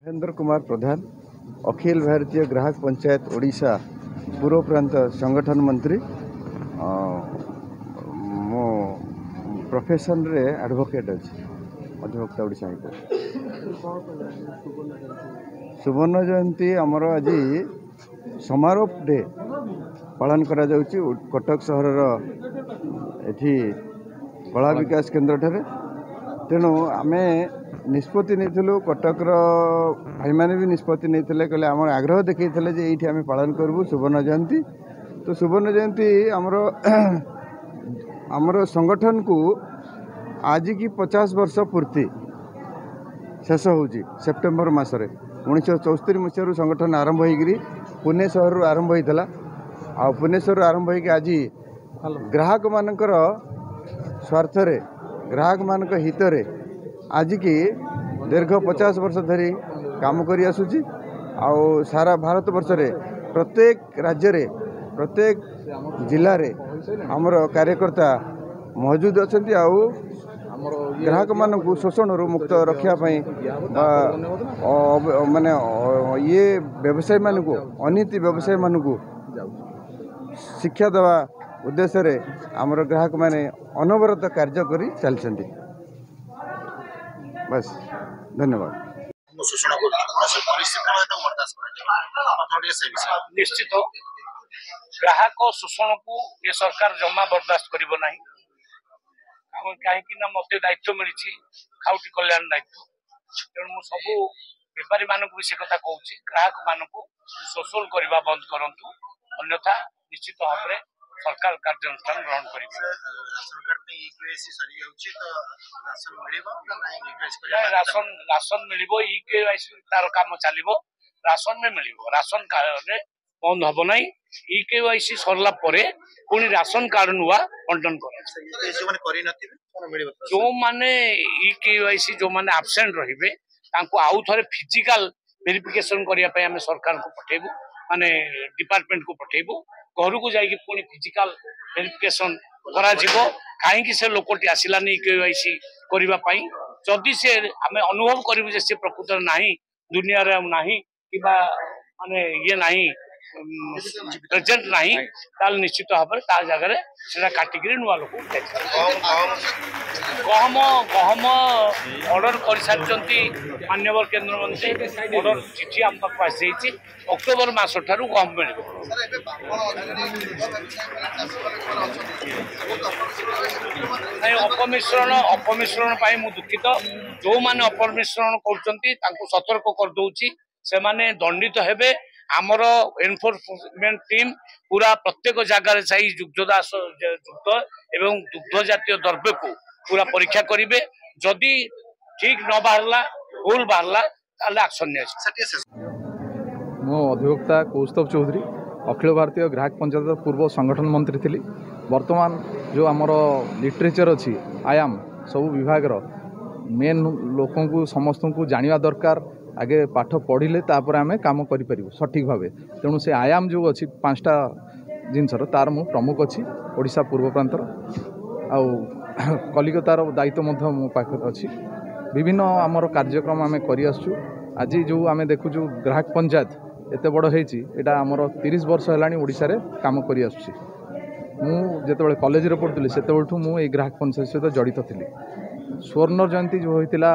महेंद्र कुमार प्रधान अखिल भारतीय ग्राहक पंचायत ओडिशा पूर्व प्रांत संगठन मंत्री मो प्रोफेशन रे एडवोकेट अच्छी अधिवक्ता ओडिशा सुवर्ण जयंती आमर आज समारोह डे पालन करा जाउची कटक सहर एठी कला विकास केन्द्र ठारे तेणु आमे निष्पत्ति नहीं कटकर भाई मैंने भी निष्पत्ति नहीं कहले आम आग्रह देखते ये आम पालन करूँ सुवर्ण जयंती। तो सुवर्ण जयंती आमर संगठन को आज की 50 वर्ष पूर्ति शेष हो सेप्टेम्बर मसरे 1974 मसीह संगठन आरंभ होगी पुणे सहर आरंभ होता आ पुणे सहर आरंभ होगी आज ग्राहक मानकर स्वार्थ ग्राहक मान हित आज की दीर्घ 50 वर्ष धरी काम करी आसुची आउ सारा भारत वर्ष रे प्रत्येक राज्य रे प्रत्येक जिले रे हमर कार्यकर्ता मौजूद अच्छा आउ ग्राहक मान को शोषण रू मुक्त रखा माने ये व्यवसायी मान को अनीति व्यवसायी मान को शिक्षा देवा उद्देश्य रे हमर ग्राहक माने अनवरत कार्य करी चलछंती। बस धन्यवाद। निश्चित ग्राहक शोषण को ये सरकार जमा बर्दाश्त करिबो नाही कहीं मत दायित्व मिली खाउटी कल्याण दायित्व तेणु मु सब बेपारी मानक भी से कथा कहूँ ग्राहक मानक शोषण करने बंद करूँ अन्यथा निश्चित भाव में सरकार कार्यानुष्ठान ग्रहण करें। राशन मिल तार काम चलो राशन में मिल राशन कार्ड बंद हम ना EKYC सरला पुणी राशन कार्ड नुआ बंटन कर जो माने EKYC जो माने एब्सेंट रहिबे तांको आउ थरे फिजिकल वेरिफिकेशन करिया पे हमें सरकार को पठेबू माने डिपार्टमेंट को पठेबू घर को जाइए पुणी फिजिकल वेरिफिकेशन करा जिवो काहे से लोकटी आसिलानी EKYC करिबा पई जदि से हमें अनुभव करिबु जे से प्रकृत नाही दुनिया रे नाही किबा माने ये नाही प्रेजेंट नहीं ताल निश्चित भाव में ता जगह से काटिकी नुआ लोक गहम गहम ऑर्डर कर सारी मान्यवर केन्द्र मंत्री ऑर्डर चिठी आम पाक आसी अक्टोबर मास ठारू गहम मिल अपमिश्रण मु दुखित जो मैंने अपमिश्रण कर सतर्क कर दौची से माने दंडित हेबे आमर एनफोर्समेंट टीम पूरा प्रत्येक जगार जाई युक्तदास युक्त एवं दुग्ध जातीय द्रव्य को पूरा परीक्षा करेंगे जदि ठीक न बाहरला भूल बाहरला ताले एक्शन ने मो अधिवक्ता कौस्तव चौधरी अखिल भारतीय ग्राहक पंचायत पूर्व संगठन मंत्री थी वर्तमान जो आमर लिटरेचर अच्छी आयाम सब विभाग मेन लोक समस्त को जाना दरकार आगे पाठ पढ़िले तापर आम कम कर सठिक भाव तेणु से आयाम जो अच्छी 5टा जिनसर तार मु प्रमुख अच्छी ओडिशा पूर्व प्रांतर आउ कलिकतार दायित्व मो पाखे अच्छी विभिन्न आमर कार्यक्रम आम कर आज जो आम देखुचु ग्राहक पंचायत एत बड़ होता आमर 30 वर्ष है ओडिशा रे काम कर मुझे कॉलेज रे पढ़ुली से मुझे ग्राहक पंचायत सहित जड़ित थी स्वर्ण जयंती जो होता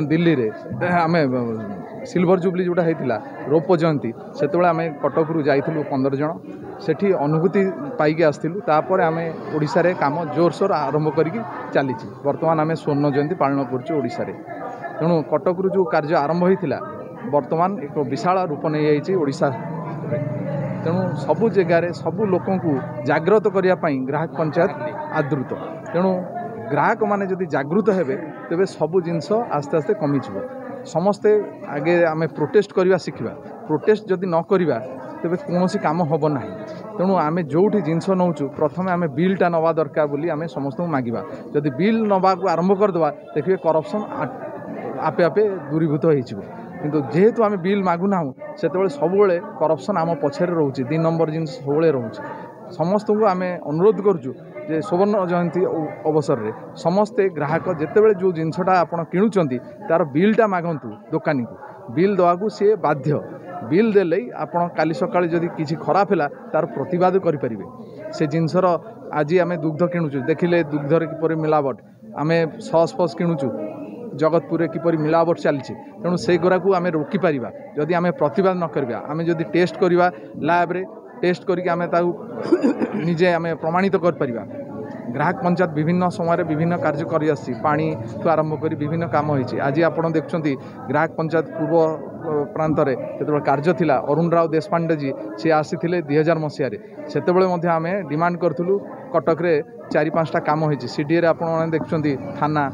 दिल्ली रे आमे सिल्वर जुबली जोटा होता रौप्य जयंती से आम कटक रु जाइलु 15 जन सेठी अनुभूति पाइक आसलु तापर आम ओडिशा रे काम जोरसोर आरंभ करिकी चली बर्तमान आम स्वर्ण जयंती पालन करुँ ओडिशा रे तेणु कटक रु जो कार्य आरंभ होता बर्तमान एक विशाल रूप नहीं जाइए ओडिशा तेणु सबु जगार सबु लोक जागृत करने ग्राहक पंचायत आदृत तेणु ग्राहक माने जदि जागृत हेबे तेबे सबु जिनस आस्ते आस्ते कमिजिवो समस्ते आगे आम प्रोटेस्ट करवा शिखा प्रोटेस्ट जदि न करवा तेबे कौन काम हम ना तेणु आम जोठी जिनस नौचु प्रथम आम बिलटा नवा दरकार बोली आम समस्त मांगा जदि बिल नवा को आरंभ करदे देखिए करप्शन आपे आपे दूरीभूत हो किंतु जेहेतु आम बिल मागुना से सब करप्शन आम पछे रोचे 2 नंबर जिन सब रोचे समस्त को आम अनुरोध करुँ जे सुवर्ण जयंती अवसर में समस्ते ग्राहक जितेबाला जो जिनसटा आप किणुंट तार बिलटा मागंतु दोकानी को बिल देवाक सी बाध्य बिल देले आपण काली सकाळे जदि किसी खराब है तार प्रतिवाद करें से जिनसर आज आम दुग्ध किणुचु देखिले दुग्धर किपर मिलावट आम सस फस किणुचु जगतपुर किपर मिलावट चलती तेणु से गुरा को आम रोकीपर जदि आम प्रतिवाद न करवा आम जदि टेस्ट करवा लैब्रे टेस्ट करके आम निजे आम प्रमाणित कर ग्राहक पंचायत विभिन्न समय विभिन्न कार्य कर पानी ठू आरंभ कर विभिन्न काम होती आज आप देखुं ग्राहक पंचायत पूर्व प्रांत जो कार्य थिला अरुण राव देशपांडे जी सी आसी 2000 मसीह से आम डिमांड करूँ कटक रे 4-5टा काम होती सीडीए रे आपण देखुं थाना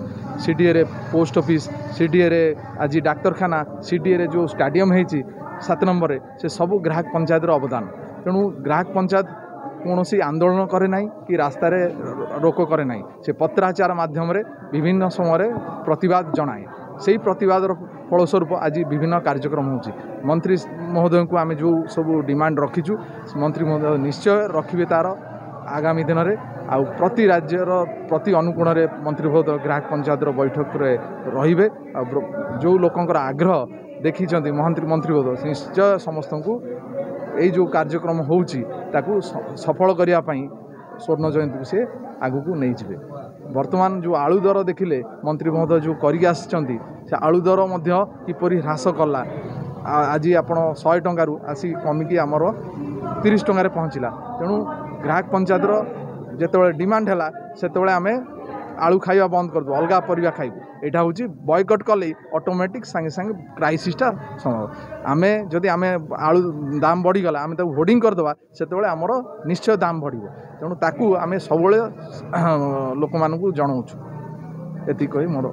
सीडीए रे पोस्ट ऑफिस सीडीए रे आज डाक्तरखाना सीडीए रे जो स्टाडियम होती 7 नंबर से सब ग्राहक पंचायत अवदान तेणु ग्राहक पंचायत कौन सी आंदोलन करे ना कि रास्ता रे रोक करे ना से पत्राचार माध्यम रे विभिन्न समय प्रतिवाद जनाए से प्रतिवाद फलस्वरूप आज विभिन्न कार्यक्रम होची मंत्री महोदय को आम जो सब डिमांड रखीचु मंत्री महोदय निश्चय रखिए तार आगामी दिन में आउ प्रति राज्यर प्रति अनुकोण में मंत्री महोदय ग्राहक पंचायत बैठक रे रहिबे जो लोकंकर आग्रह देखी मंत्री महोदय निश्चय समस्त को यही जो कार्यक्रम होची ताकू सफल करने स्वर्ण जयंती को से आगू को नहीं जाए वर्तमान जो आलू दर देखिले मंत्री महोदय जो करी आसी आलू दर किपरि ह्रास कला आज आप 100 टंकारु आसी कमिकी आमर 30 टंकार पहुँचला तेणु ग्राहक पंचायतर जिते डिमांड है से आम आलू खाइबा बंद कर अलग परिया खाइबू यहाँ हूँ बॉयकट कले ऑटोमेटिक सांगे सांगे क्राइसिसटा संभव आम जदि आम आलू दाम बढ़ीगला आम होर्डिंग करदे से आमर निश्चय दाम बढ़ तेणु ताकू आम सब लोक मानू जनाऊँ एति कही मोर